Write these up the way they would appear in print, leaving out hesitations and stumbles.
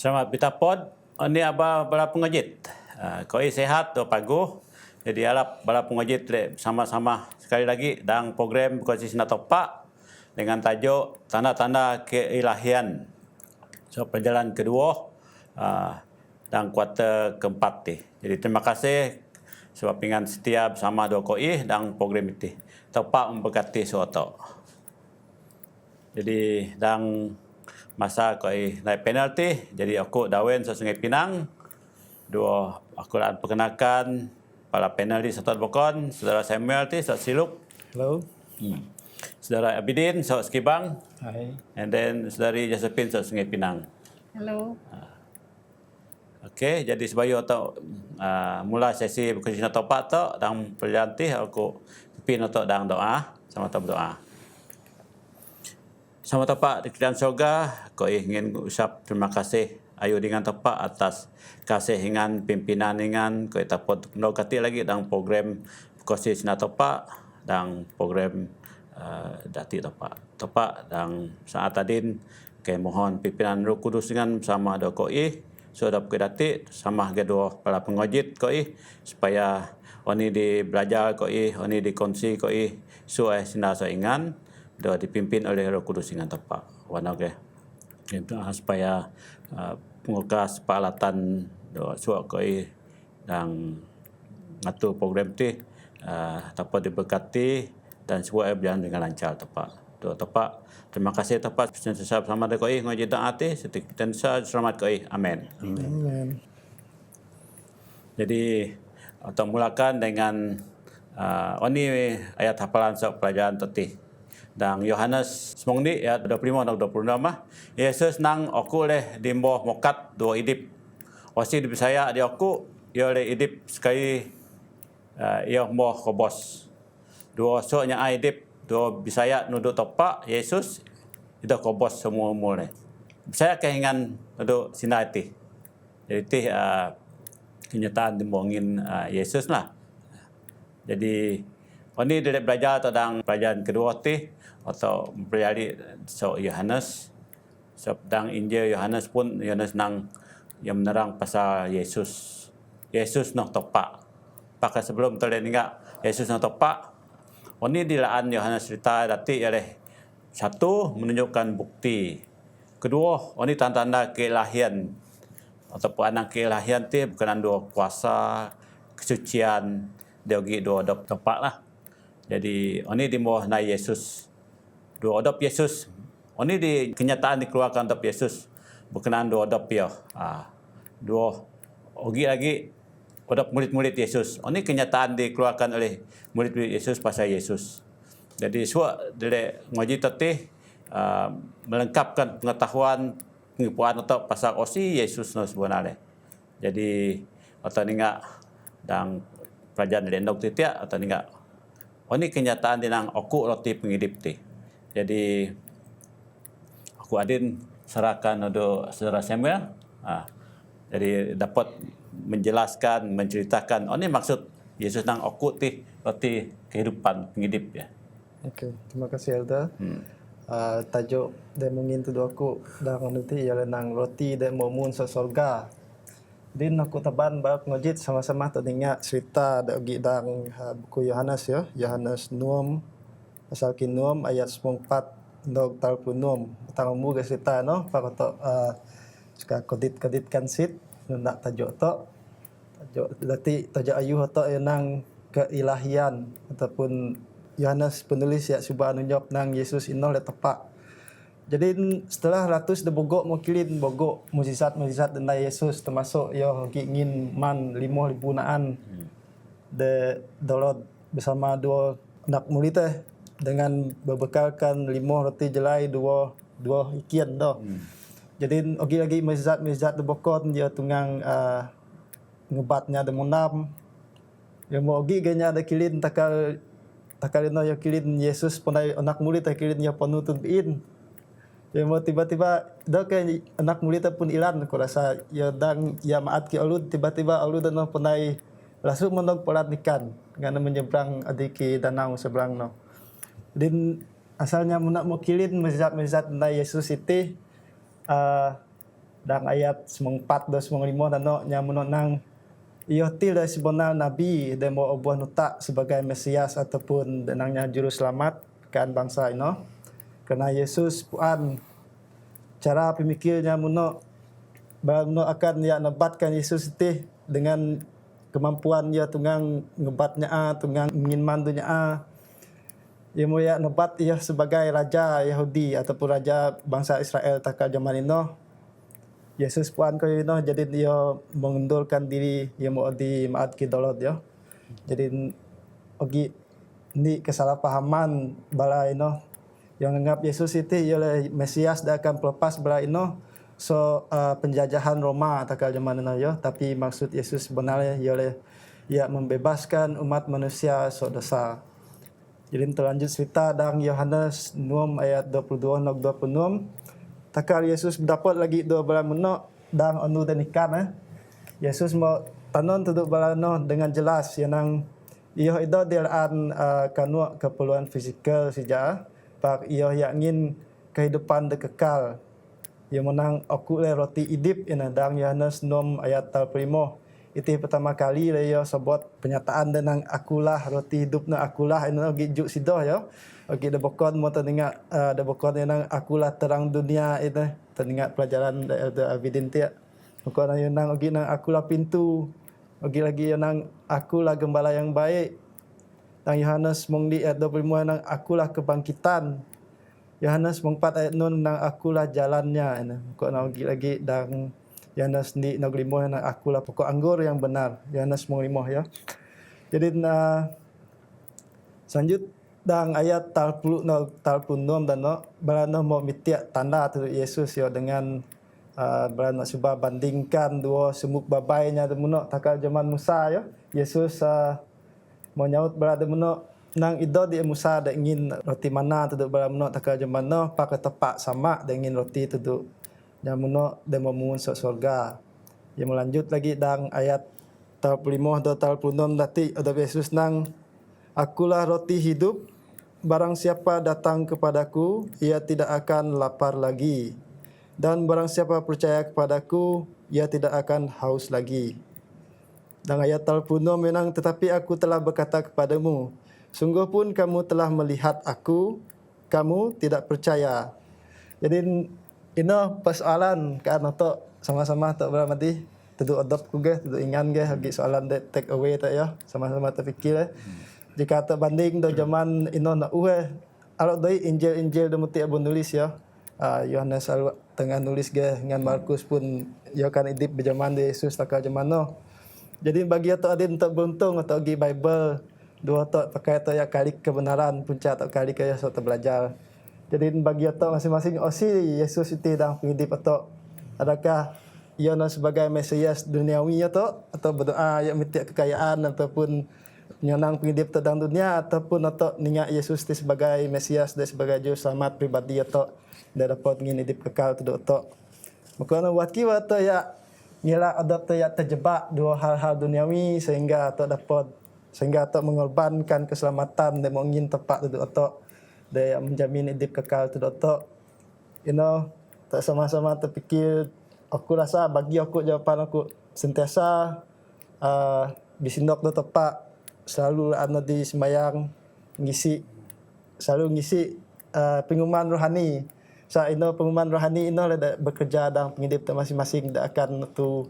Selamat bitapod. Ini aba bala pengajit. Koi sehat do pagu. Jadi harap bala pengajit sama-sama sekali lagi dalam program Kosi Sinatopa dengan tajuk Tanda-tanda Keilahian. So perjalanan kedua dan kuarter keempat ni. Jadi terima kasih sebab dengan setia bersama dua koi dalam program ini. Topak memberkati suatu. Jadi dalam masa koi naik penalti, jadi aku Dawen so Sungai Pinang. Dua aku akan perkenalkan para panelis satu bokon, saudara Samuel ti so Siluk. Hello. Saudara Abidin so Skibang. Hi. And then saudari Josephine so Sungai Pinang. Hello. Okey, jadi sebayu atau mula sesi berkesina topak tu dalam perjalanan ti aku pimpin untuk dalam doa, sama-sama berdoa. Sama tapak di kerajaan surga, kau ingin ucap terima kasih ayu dengan tapak atas kasih dengan pimpinan dengan kau dapat menokati lagi dalam program Kosi Sinar Tapak dan program Dati Tapak. Tapak dan saat tadi kau mohon pimpinan Roh Kudus dengan bersama doa kau sudah dati sama kedua para pengojit kau supaya oni di belajar kau oni dikongsi kau suai sinar soingan dah dipimpin oleh Roh Kudus dengan tepat. Wana ke. Itu supaya pengukas peralatan doa suak koi dan ngatur program ti dapat diberkati dan semua berjalan dengan lancar tepat. Doa tepat. Terima kasih tepat sentiasa bersama dengan koi ngaji doa ti sentiasa selamat koi. Amin. Amen. Jadi untuk mulakan dengan ini ayat hafalan sok pelajaran tadi. Dan Yohanes semongdi ayat 25 dan 26 Yesus nang aku leh dimbo mokat dua idip. Wasi di saya di aku ia leh idip sekali ia mo kobos. Dua sonya idip dua bisaya nuduk topak Yesus itu kobos semua mulai. Saya kehingan nuduk sinati. Jadi ti kenyataan dimbongin Yesus lah. Jadi ini dia belajar tentang pelajaran kedua ti atau mempelajari so Yohanes sedang Injil Yohanes pun Yohanes nang yang menerang pasal Yesus. Yesus nak topak. Pakai sebelum terdengar Yesus nak topak. Ini dilaan Yohanes cerita dati oleh satu menunjukkan bukti. Kedua, ini tanda-tanda keilahian ataupun anak keilahian ti bukan dua kuasa kesucian dia dua topak lah. Jadi ini di bawah na Yesus. Dua odop Yesus. Ini di kenyataan dikeluarkan odop Yesus. Berkenaan dua odop ya. Dua ogi lagi odop murid-murid Yesus. Ini kenyataan dikeluarkan oleh murid-murid Yesus pasal Yesus. Jadi suak dari ngaji tadi melengkapkan pengetahuan pengipuan atau pasal osi Yesus sebenarnya. Jadi atau ninggak dan pelajaran dari endok titik atau ninggak. Ini kenyataan dinang aku roti penghidup ti. Jadi aku adin serahkan untuk saudara Samuel. Jadi dapat menjelaskan, menceritakan. Ini maksud Yesus nang aku ti roti kehidupan penghidup ya. Okey, terima kasih Elda. Tajuk dia mengintu aku dah nanti ialah nang roti dan momun sa surga. Din aku taban ba ngojit sama-sama teringat cerita dagi dang buku Yohanes ya. Yohanes 6 pasal 6 ayat 14 ndog talpun 6. Tang mu ga cerita no para to suka kodit-koditkan sit nak tajuk to. Tajuk dati tajuk ayuh to nang keilahian ataupun Yohanes penulis ya cuba nunjuk nang Yesus ino le tepak. Jadi setelah ratus de bogok mukilin bogok mukjizat dan Yesus termasuk yo ingin man 5,000 naan de dolot bersama dua anak murid teh dengan berbekalkan 5 roti jelai dua ikian doh. Jadi lagi mukjizat de bokot dia tunggang ngebatnya de munam. Yang mau ganya de kilin takal no yo kilin Yesus punai anak murid teh kilin yo penutun bin. Ya mau tiba-tiba dah kan anak murid pun ilan aku rasa ya dang ya maat ki alud tiba-tiba alud dan penai langsung menong pelatnikan ngana menyeberang adiki danau seberang no. Din asalnya nak mukilin mezat na Yesus itu Dan ayat 4 dan 5 dan nya menonang ia tidak sebenar nabi dan mau obuah nutak sebagai Mesias ataupun denangnya juru selamat kan bangsa ini. Kerana Yesus puan cara pemikirnya Bano akan ia nebatkan Yesus itu dengan kemampuan ia tunggang ngebatnya tunggang ingin mandunya ia mau ia nebat ia sebagai raja Yahudi ataupun raja bangsa Israel takal zaman ini. Yesus puan ko ini jadi dia mengundurkan diri ia mau di maat kidolot ya. Jadi ogi ni kesalahpahaman bala ini yang anggap Yesus itu ialah Mesias dia akan pelepas bala ini. So penjajahan Roma takal zaman ini ya, tapi maksud Yesus sebenarnya ialah ia membebaskan umat manusia so dosa. Jadi terlanjut cerita dalam Yohanes 6 ayat 22 dan 26. Takal Yesus dapat lagi dua bala menok dan anu dan ikan Yesus mau tanon tuduk bala no dengan jelas yang ia itu dilaan kanu keperluan fizikal saja, pak ia ingin kehidupan kekal. Yang menang aku le roti hidup ina dang Yohanes 6 ayat 5. Itu pertama kali dia sebut penyataan dengan akulah roti hidup na akulah ina gi juk sido ya. Ogi de bokon mo teningat de bokon yang akulah terang dunia itu teningat pelajaran de Abidin dia. Bokon yang nang ogi nang akulah pintu. Ogi lagi yang akulah gembala yang baik. Dan Yohanes mengdi ayat 25 nang akulah kebangkitan. Yohanes 4 ayat 6 nang akulah jalannya. Kok nak lagi dan Yohanes ni nak 5 nang akulah pokok anggur yang benar. Yohanes 5 ya. Jadi selanjut dan ayat 36 dan berana mau mitiak tanda tu Yesus ya dengan berana cuba bandingkan dua semuk babainya temuno takal zaman Musa ya. Yesus mau nyaut berada menok nang ido di Musa dak ingin roti mana tuduk bala menok takal zaman no pakai tepak sama dak ingin roti tuduk yang menok dan memungun surga. Yang melanjut lagi dang ayat 35 dan 36 dati ada Yesus nang akulah roti hidup, barang siapa datang kepadaku ia tidak akan lapar lagi, dan barang siapa percaya kepadaku ia tidak akan haus lagi. Dan ayat 36 memang tetapi aku telah berkata kepadamu, sungguh pun kamu telah melihat aku, kamu tidak percaya. Jadi ini persoalan kan atau sama-sama tak beramati tentu adopt juga, tentu ingan ke bagi soalan take away tak ya, sama-sama terfikir. Jika tak banding do zaman ino nak kalau dari Injil demuti abun nulis ya. Yohanes tengah nulis ke dengan Markus pun ya kan idip berjaman di Yesus takal zaman no. Jadi bagi atau adin tak beruntung atau gi Bible dua tak pakai atau ya kali kebenaran puncak atau kali kaya suatu belajar. Jadi bagi atau masing-masing osi Yesus itu dah pengidip atau adakah ia sebagai Mesias duniawi atau berdoa yang minta kekayaan ataupun nyenang pengidip tentang dunia ataupun atau ningat Yesus itu sebagai Mesias dan sebagai juru selamat pribadi atau dia dapat ingin hidup kekal tu atau maka buat kita atau ya ialah ada yang terjebak dua hal-hal duniawi sehingga atau mengorbankan keselamatan dan ingin tepat tu atau dia menjamin hidup kekal tu atau tak sama-sama terfikir. Aku rasa bagi aku jawapan aku sentiasa bisindok tu tepat selalu ada di sembahyang selalu ngisi pengumuman rohani. Pengumuman rohani bekerja dalam penghidup masing-masing akan tu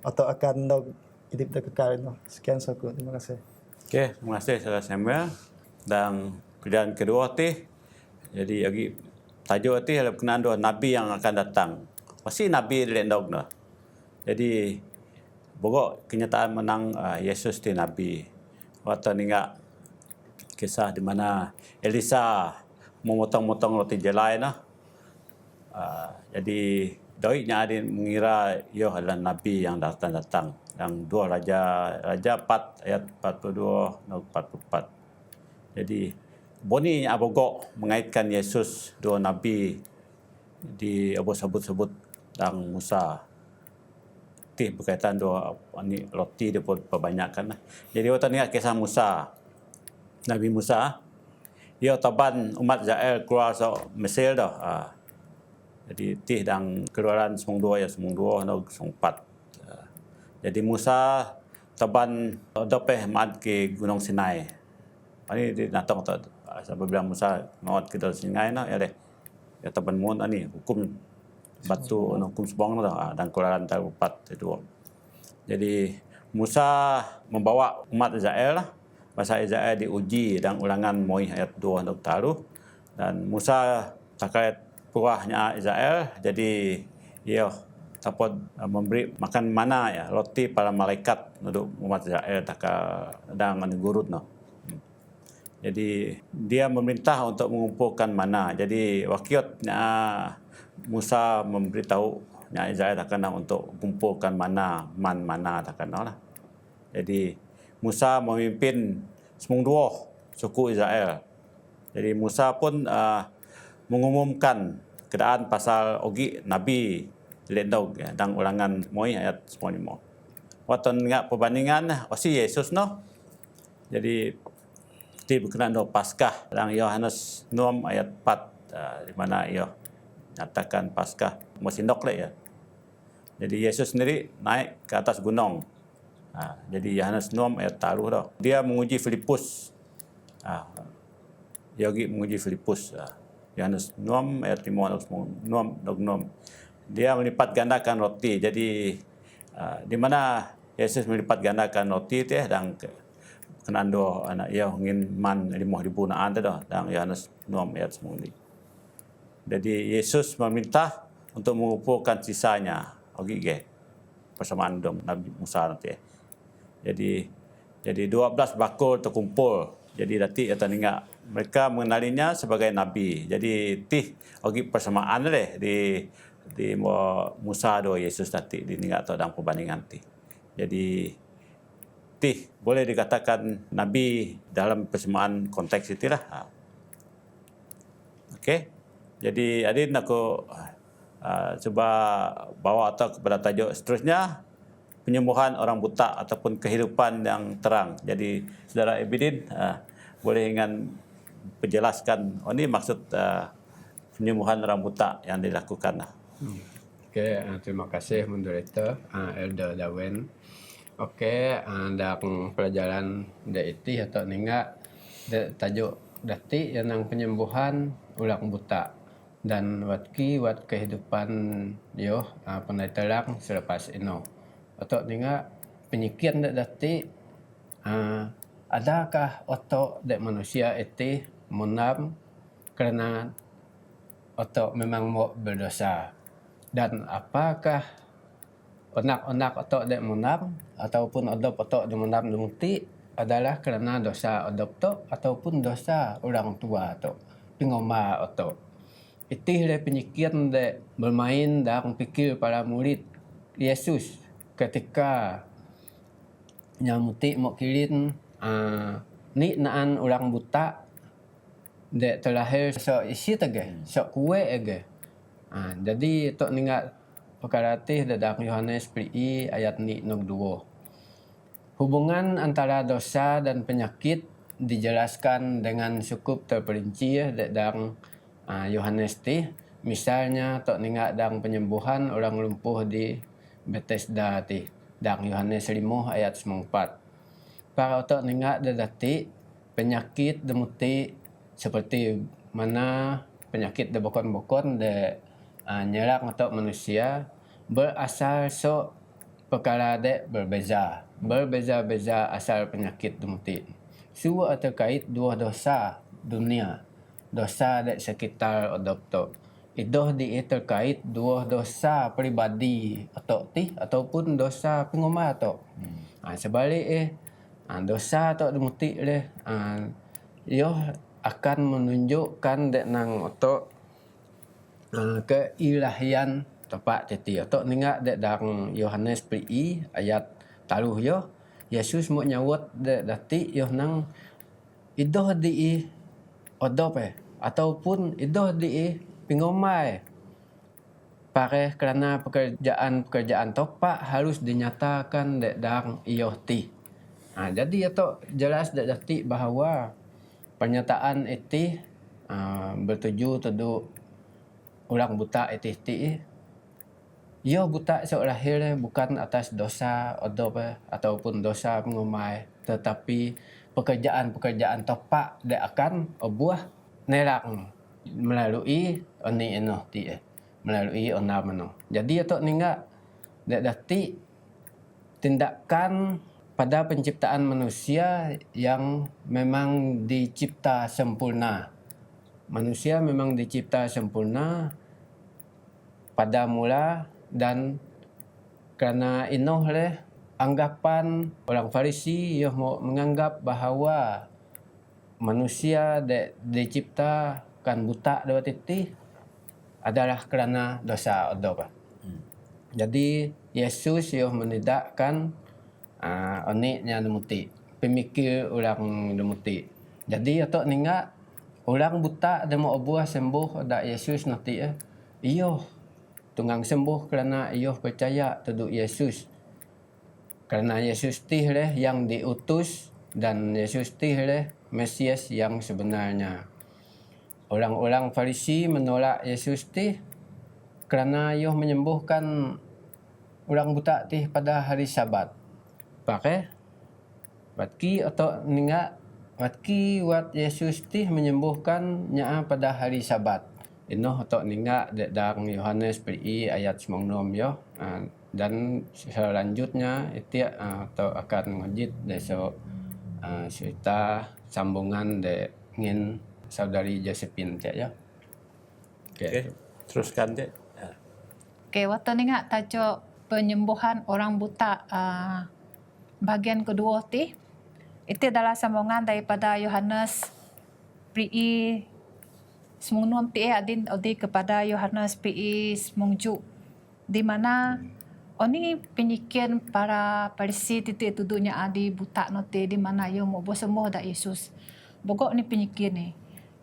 atau akan hidup kekal itu. Sekian sahaja. Terima kasih. Okey, terima kasih Saudara Samuel. Dan kemudian kedua jadi lagi tajuk adalah berkenaan dua nabi yang akan datang. Pasti nabi lendog dah. Jadi bogok kenyataan menang Yesus di nabi. Waktu ningat kisah di mana Elisa memotong-motong roti jelai nah. Jadi doiknya ada mengira ia adalah nabi yang datang. Yang dua Raja 4 ayat 42 dan 44. Jadi boninya abogok mengaitkan Yesus dua nabi di sebut-sebut dan Musa. Tih berkaitan dua ni roti dia pun perbanyakkan. Jadi waktu ni kisah Musa. Nabi Musa ia taban umat Israel keluar so Mesir dah. Jadi tih dang Keluaran semung dua ya semung dua nog semung empat. Jadi Musa taban dopeh mat ke Gunung Sinai. Ani di natong tu sebab bilang Musa ngot ke Gunung Sinai na ya deh. Ya taban mun ani hukum batu hukum sebong na dan Keluaran 4 itu. Jadi Musa membawa umat Israel lah. Bahasa Israel diuji dan Ulangan Moi ayat 2 untuk taruh. Dan Musa terkait purahnya Israel, jadi ia dapat memberi makan mana ya roti para malaikat untuk umat Israel dan menggurut no. Jadi dia memerintah untuk mengumpulkan mana. Jadi wakiatnya Musa memberitahu Israel takkan untuk kumpulkan mana takkan lah. Jadi Musa memimpin semung dua suku Israel. Jadi Musa pun mengumumkan keadaan pasal ogi Nabi Lendog ya, dan Ulangan Moi ayat 95. Waktu ngak perbandingan osi Yesus no. Jadi di berkenaan do Paskah dalam Yohanes 6 ayat 4 di mana ia nyatakan Paskah masindok le ya. Jadi Yesus sendiri naik ke atas gunung. Jadi Yohanes 6 ayat taruh dah. Dia menguji Filipus. Yogi menguji Filipus. Yohanes 6 ayat 5 6. Dia melipat gandakan roti. Jadi di mana Yesus melipat gandakan roti tu dan kenaan do anak ia ingin man 5,000 naan tu dah dan Yohanes 6 ayat 9. Jadi Yesus meminta untuk mengumpulkan sisanya. Ogi ge persamaan dom Nabi Musa nanti. Jadi 12 bakul terkumpul. Jadi dati atau ninga mereka mengenalinya sebagai nabi. Jadi tih ogi persamaan leh di Musa do Yesus dati di ninga atau dalam perbandingan tih. Jadi tih boleh dikatakan nabi dalam persamaan konteks itulah. Okey. Jadi adin aku coba bawa atau kepada tajuk seterusnya, penyembuhan orang buta ataupun kehidupan yang terang. Jadi saudara Ebidin boleh ingin penjelaskan ini maksud penyembuhan orang buta yang dilakukan. Okey, terima kasih moderator Elder Dawen. Okey, dalam pelajaran DIT atau ninga tajuk dati yang penyembuhan ulang buta dan wat kehidupan dia pandai terang selepas ino. Atau ninga penyikian dati adakah otak dek manusia itu menam kerana otak memang mau berdosa, dan apakah onak otak dek menam ataupun otak dek menam demuti adalah kerana dosa otak ataupun dosa orang tua atau pengoma otak. Itu le penyikian dek bermain dalam fikir para murid Yesus ketika nyamuti mau kilin ni naan orang buta dek terlahir so isi tege so kue ege. Jadi tok ningat perkara tih dalam Yohanes PI ayat ni nog 2. Hubungan antara dosa dan penyakit dijelaskan dengan cukup terperinci dalam Yohanes tih. Misalnya tok ningat dalam penyembuhan orang lumpuh di Bethesda tih dalam Yohanes 5 ayat 4. Para tok ningat dati penyakit demuti seperti mana penyakit de bokon-bokon de nyerang atau manusia berasal so perkara de berbeza-beza asal penyakit demuti. Semua terkait dua dosa dunia, dosa de sekitar adopto. Idoh di terkait dua dosa pribadi atau ataupun dosa pengoma atau. Sebalik dosa atau demuti le yo akan menunjukkan dek nang atau keilahian tepat teti atau ningat dek dalam Yohanes PI ayat taruh yo Yesus mau nyawat dek dati yo nang idoh di odop ataupun idoh di pengomai pare kerana pekerjaan topak harus dinyatakan dek dalam iyo ti. Jadi atau jelas dek dati bahawa pernyataan itu bertuju tadu orang buta itu ia buta seolah lahir bukan atas dosa odop ataupun dosa pengumai, tetapi pekerjaan-pekerjaan topak dia akan obuah nerang melalui oni eno ti melalui ona mano. Jadi atok ninga dia dati tindakan pada penciptaan manusia yang memang dicipta sempurna. Manusia memang dicipta sempurna pada mula, dan kerana inoh anggapan orang Farisi ia menganggap bahawa manusia diciptakan buta dua titik adalah kerana dosa odop. Jadi Yesus ia menidakkan oniknya demuti, pemikir orang demuti. Jadi atok ninga orang buta demo obuah sembuh dak Yesus nanti iyo tunggang sembuh kerana iyo percaya tuduk Yesus. Kerana Yesus tih yang diutus dan Yesus tih Mesias yang sebenarnya. Orang-orang Farisi menolak Yesus tih kerana iyo menyembuhkan orang buta tih pada hari Sabat. Pakai watki atau ninga watki wat Yesus tih menyembuhkan nya pada hari Sabat. Inoh atau ninga dalam Yohanes PI ayat 96 yo. Dan selanjutnya itu atau akan ngejit besok cerita sambungan dengan saudari Josephine cek ya. Okey. Teruskan dek. Okey, waktu ni ngak tajuk penyembuhan orang buta bahagian kedua ti. Itu adalah sambungan daripada Yohanes PI semunum ti adin odi kepada Yohanes PI semungju, di mana oni penyikian para Farisi titik tuduknya adi buta note di mana yo mau sembuh dak Yesus. Bogok ni penyikian ni.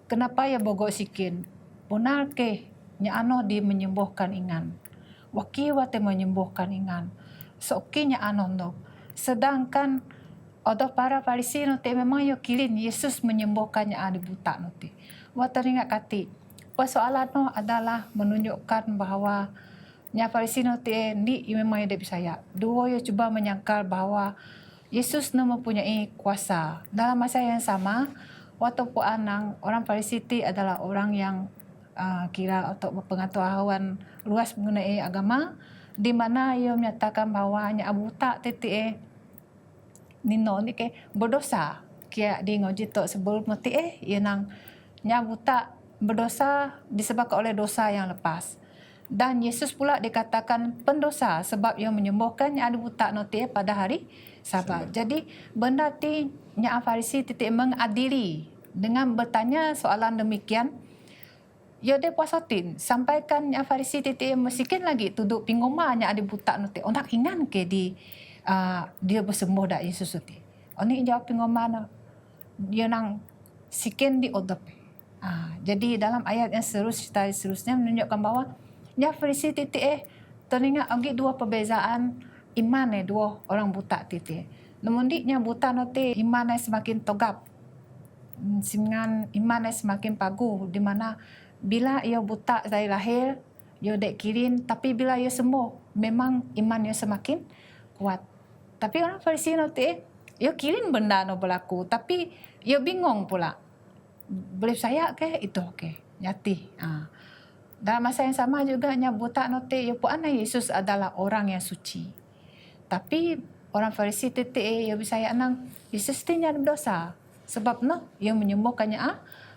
Kenapa ya bogok sikin? Benar ke nya ano di menyembuhkan ingan. Waki wate menyembuhkan ingan. Sokinya ano no. Sedangkan odo para Farisi note memang yo kilin Yesus menyembuhkannya adi buta note. Wate ingat kati. Persoalan no adalah menunjukkan bahawa nya Farisi note ni memang dia percaya. Dua yo cuba menyangkal bahawa Yesus no mempunyai kuasa. Dalam masa yang sama, waktu puanang orang Farisi ti adalah orang yang kira atau pengetahuan luas mengenai agama, di mana ia menyatakan bahawa nya buta titik nino ni ke berdosa. Kia di ngoji tok sebelum mati ia nang nya buta berdosa disebabkan oleh dosa yang lepas. Dan Yesus pula dikatakan pendosa sebab ia menyembuhkan nya buta noti pada hari Sabat. Jadi benda ti nya Farisi titik mengadili dengan bertanya soalan demikian. Ya dia puasatin sampaikan nya Farisi titik mesikin lagi tuduk pingoma nya ada buta noti. Onak ingan ke di dia bersembuh dak Yesus ti. Oni jawab pingoma na dia nang sikin di odop. Jadi dalam ayat yang seterusnya menunjukkan bahawa nya Farisi titik teringat agi dua perbezaan iman dua orang buta titik. Namun nya buta noti iman semakin togap. Dengan iman semakin pagu, di mana bila ia buta dari lahir, ia dek kirin, tapi bila ia sembuh, memang iman ia semakin kuat. Tapi orang Farisi noti ia kirin benda no berlaku, tapi ia bingung pula. Boleh percaya ke itu ke? Nyati. Dalam masa yang sama juga nya buta noti ia puan Yesus adalah orang yang suci. Tapi orang Farisi titik ia percaya nang Yesus tinya berdosa. Sebab no ia menyembuhkannya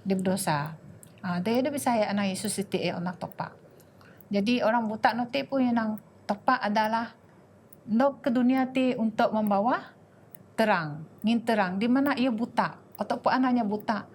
dia berdosa. Dia percaya nang Yesus titik anak topak. Jadi orang buta noti pun yang nang topak adalah no ke dunia ti untuk membawa terang, ngin terang di mana ia buta ataupun anaknya buta.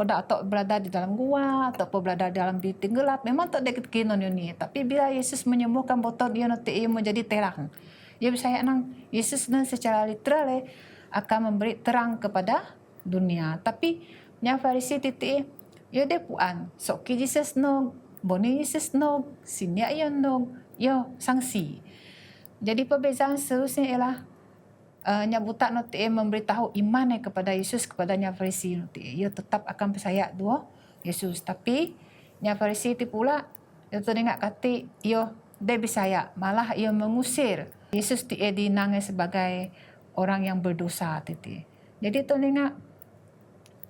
Kalau atau berada di dalam gua ataupun berada di dalam bilik gelap, memang tak ada kekinon ini. Tapi bila Yesus menyembuhkan botol dia nanti ia menjadi terang. Ia percaya nang Yesus nan secara literal akan memberi terang kepada dunia. Tapi nya Farisi titik ia de puan. So ki Jesus no, boni Jesus no, sinia ia no, yo sanksi. Jadi perbezaan seterusnya ialah nya buta noti memberitahu iman kepada Yesus kepada nya Farisi noti. Ia tetap akan percaya dua Yesus. Tapi nya Farisi itu pula Itu ingat kata ia dia bisaya, malah ia mengusir Yesus dia dinangai sebagai orang yang berdosa titi. Jadi tu ingat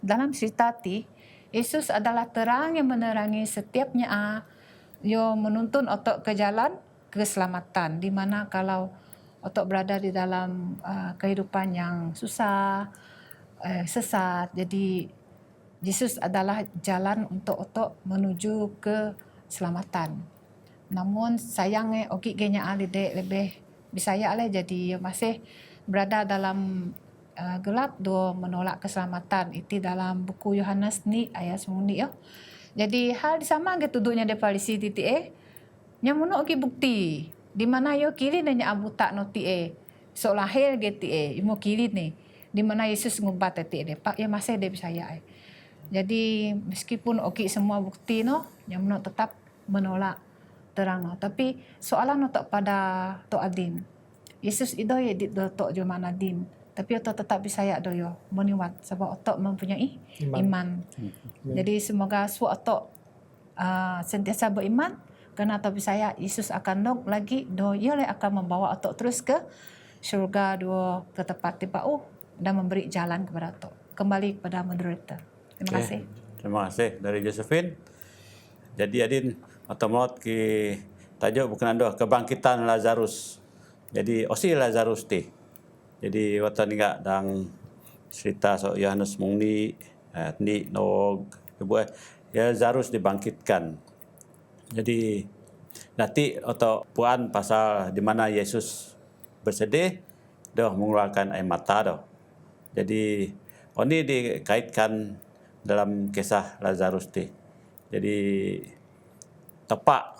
dalam cerita ti Yesus adalah terang yang menerangi setiapnya ia menuntun otak ke jalan keselamatan, di mana kalau otak berada di dalam kehidupan yang susah, sesat. Jadi Yesus adalah jalan untuk otak menuju ke keselamatan. Namun sayangnya oki genya alide lebih bisaya ale jadi masih berada dalam gelap do menolak keselamatan. Itu dalam buku Yohanes ni ayat 9 ya. Jadi hal sama ke tuduknya de Farisi titi nya mono oki bukti di mana yo kiri nanya abuta no ti so lahir ge ti mo kiri ni di mana Yesus ngubat ti pak ya masih de bisaya Jadi meskipun oki semua bukti no yang mono tetap menolak terang no. Tapi soalan no tok pada tok adin. Yesus itu ya di tok jo mana din. Tapi otok tetap bisaya doyo meniwat sebab otok mempunyai iman. Jadi semoga otok sentiasa beriman karena otok bisaya Yesus akan dong lagi do ia akan membawa otok terus ke syurga do ke tempat tiba dan memberi jalan kepada otok kembali kepada moderator. Terima kasih. Terima kasih dari Josephine. Jadi adin otomaut ki tajuk bukan ando kebangkitan Lazarus. Jadi osi Lazarus ti. Jadi waktu ni gak dang cerita so Yohanes mungni ni nog kebuat ya Lazarus dibangkitkan. Jadi nanti atau puan pasal di mana Yesus bersedih dah mengeluarkan air mata dah. Jadi ini dikaitkan dalam kisah Lazarus ti. Jadi tepak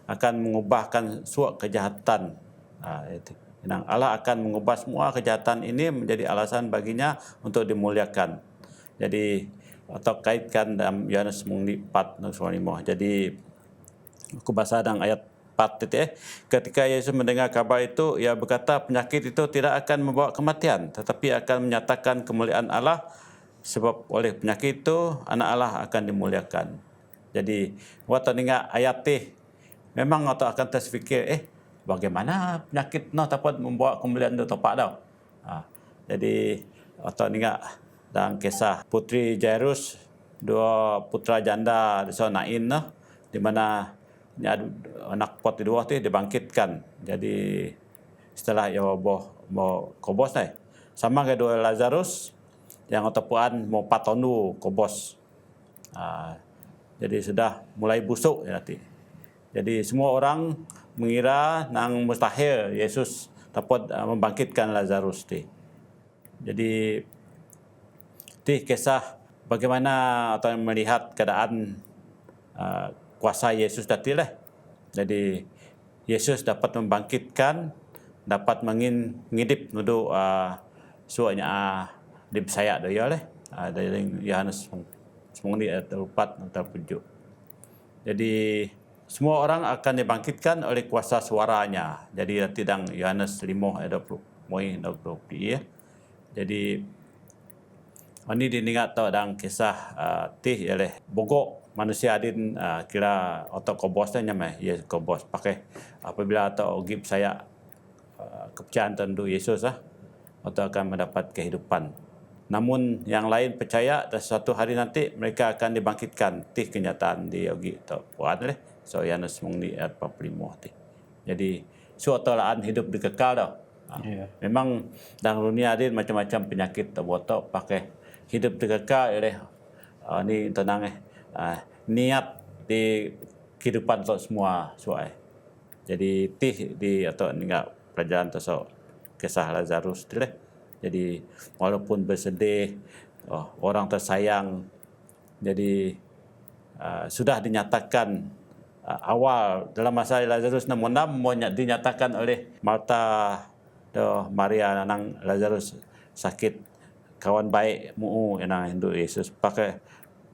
akan mengubahkan suatu kejahatan itu. Yang Allah akan mengubah semua kejahatan ini menjadi alasan baginya untuk dimuliakan. Jadi atau kaitkan dalam Yohanes 4:5. Jadi aku baca dalam ayat 4 itu ketika Yesus mendengar kabar itu, ia berkata penyakit itu tidak akan membawa kematian, tetapi akan menyatakan kemuliaan Allah, sebab oleh penyakit itu anak Allah akan dimuliakan. Jadi waktu dengar ayat ini memang atau akan terfikir bagaimana penyakit no dapat membawa kemuliaan itu tepat dah. Jadi atau dengar dalam kisah putri Jairus, dua putra janda di sana Nain di mana anak pot dua tu dibangkitkan. Jadi setelah ia mau kobos sama ke dua Lazarus yang ataupun mau patonu kobos. Jadi sudah mulai busuk nanti. Jadi semua orang mengira nang mustahil Yesus dapat membangkitkan Lazarus ti. Jadi ti kisah bagaimana atau melihat keadaan kuasa Yesus tadi lah. Jadi Yesus dapat membangkitkan, dapat mengidip nudu suanya di saya doya lah. Dari Yohanes 4:7. Jadi semua orang akan dibangkitkan oleh kuasa suaranya. Jadi tidang Yohanes 5:20. Jadi ini diingat tahu dalam kisah tih oleh bogok manusia adin kira atau kobosnya nyamai ya kobos pakai apabila atau gib saya kepercayaan tentu Yesus atau akan mendapat kehidupan. Namun yang lain percaya dan suatu hari nanti mereka akan dibangkitkan. Tih kenyataan di yogi atau puan leh. So Yohanes mungni ayat 45 tih. Jadi suatu laan hidup dikekal dah. Memang dalam dunia adin macam-macam penyakit terbotok pakai hidup dikekal oleh ni tenang niat di kehidupan untuk semua suai. Jadi tih di atau enggak pelajaran tersebut kisah Lazarus tu leh. Jadi walaupun bersedih, orang tersayang, jadi sudah dinyatakan awal dalam masa Lazarus 6 dinyatakan oleh Marta dan Maria nang Lazarus sakit kawan baik enang Hindu Yesus pakai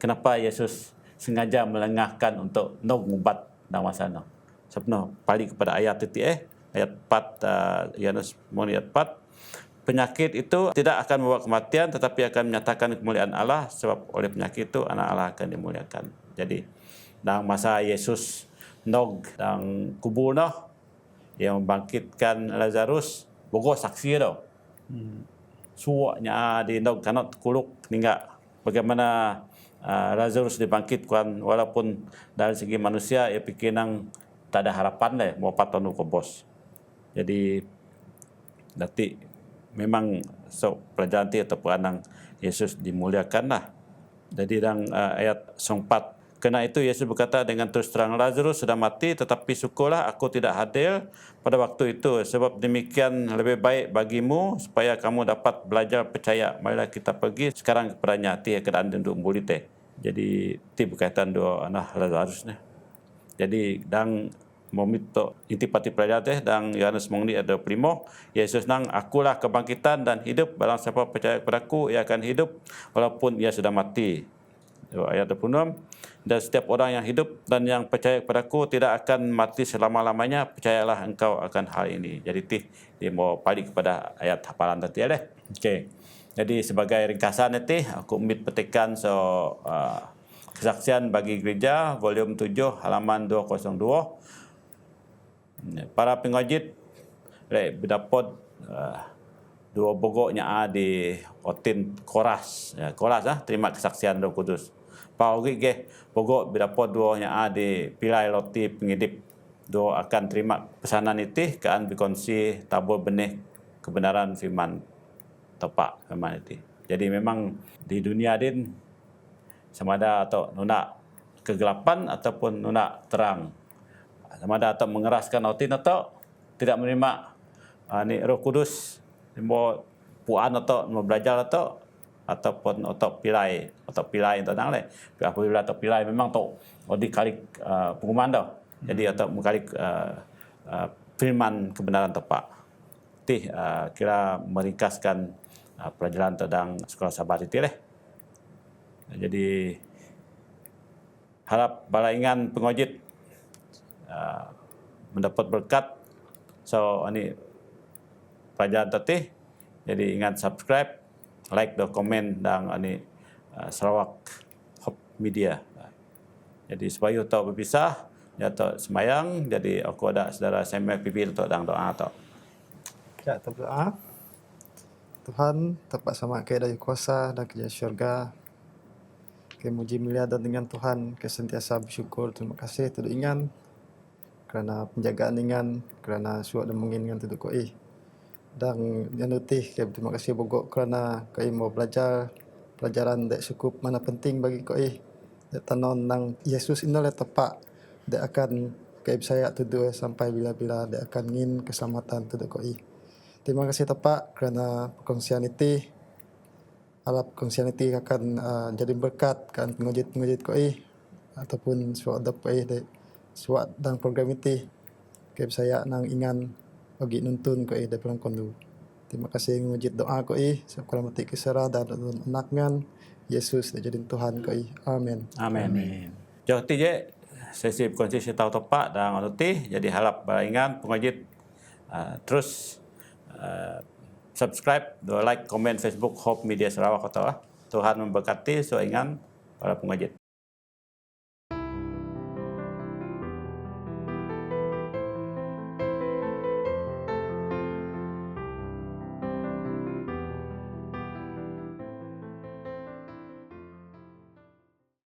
kenapa Yesus sengaja melengahkan untuk ngubat dalam masa no. Sebab balik kepada ayat itu ayat 4 Yohanes ayat 4 penyakit itu tidak akan membawa kematian tetapi akan menyatakan kemuliaan Allah, sebab oleh penyakit itu anak Allah akan dimuliakan. Jadi dalam masa Yesus nog dan kubur noh yang membangkitkan Lazarus, bogo saksi dah. Suaknya di nog kanot kuluk ningga bagaimana Lazarus dibangkitkan walaupun dari segi manusia ia pikir nang tak ada harapan deh mau patonu ke bos. Jadi nanti memang pelajaran ti ataupun anang Yesus dimuliakan lah. Jadi dalam ayat 4, karena itu Yesus berkata dengan terus terang, Lazarus sudah mati, tetapi syukurlah aku tidak hadir pada waktu itu, sebab demikian lebih baik bagimu supaya kamu dapat belajar percaya. Marilah kita pergi sekarang kepadanya. Ti keadaan untuk murid teh. Jadi ti berkaitan dua anak Lazarus ni. Jadi dang momito intipati pelajaran teh dang Yohanes Mongni ada primo, Yesus nang akulah kebangkitan dan hidup, barang siapa percaya kepadaku ia akan hidup walaupun ia sudah mati. Ayat 26, dan setiap orang yang hidup dan yang percaya kepadaku tidak akan mati selama-lamanya, percayalah engkau akan hal ini. Jadi dia mau balik kepada ayat hafalan tadi ya deh. Okey. Jadi sebagai ringkasan nanti aku umit petikan kesaksian bagi gereja volume 7 halaman 202. Para pengajit berdapat dua bogoknya di otin koras. Ya, koras terima kesaksian Roh Kudus. Paugi ke pokok berdapat duanya di pilai roti pengidip. Dua akan terima pesanan itu kan berkongsi tabur benih kebenaran firman tepak firman itu. Jadi memang di dunia din sama ada atau nuna kegelapan ataupun nuna terang. Sama ada atau mengeraskan otin atau tidak menerima ni Roh Kudus mau puan atau mau belajar ataupun otak pilai tentang le. Apabila otak pilai memang tu dikali pengumuman dah. Jadi otak mengkali firman kebenaran tepat. Ti kira meringkaskan pelajaran tentang sekolah sabat itu leh. Jadi harap balaingan pengojit mendapat berkat. So ini pelajaran tadi. Jadi ingat subscribe, like dan komen dan ini Sarawak Hope Media. Jadi supaya tahu berpisah, ya tahu semayang. Jadi aku ada saudara Samuel Pipi untuk dan doa atau. Ya, kita berdoa. Tuhan, tepat sama ke dari kuasa dan kerja syurga. Ke muji mulia dan dengan Tuhan, ke sentiasa bersyukur. Terima kasih tuduk ingan kerana penjagaan ingan, kerana suat dan mengingan tuduk koi. Dan yang nutih, terima kasih bogok kerana koi mau belajar pelajaran dek cukup mana penting bagi koi. Dek tanon nang Yesus inilah tepat dek akan koi saya tuduk sampai bila-bila dek akan ngin keselamatan tuduk koi. Terima kasih tepat kerana perkongsian itu. Harap perkongsian itu akan jadi berkat kan pengujit-pengujit koi ataupun suat dapat dek suat dan program itu. Koi saya nang ingan bagi nuntun koi dari pelangkon dulu. Terima kasih mengujit doa koi. Sekolah mati kesera dan anak ngan Yesus jadi Tuhan koi. Amin. Amin. Jauh je sesi berkongsi tahu tepat dan ngerti. Jadi harap balaingan pengajit terus subscribe, like, komen Facebook Hope Media Sarawak atau Tuhan memberkati so ingat para pengajit.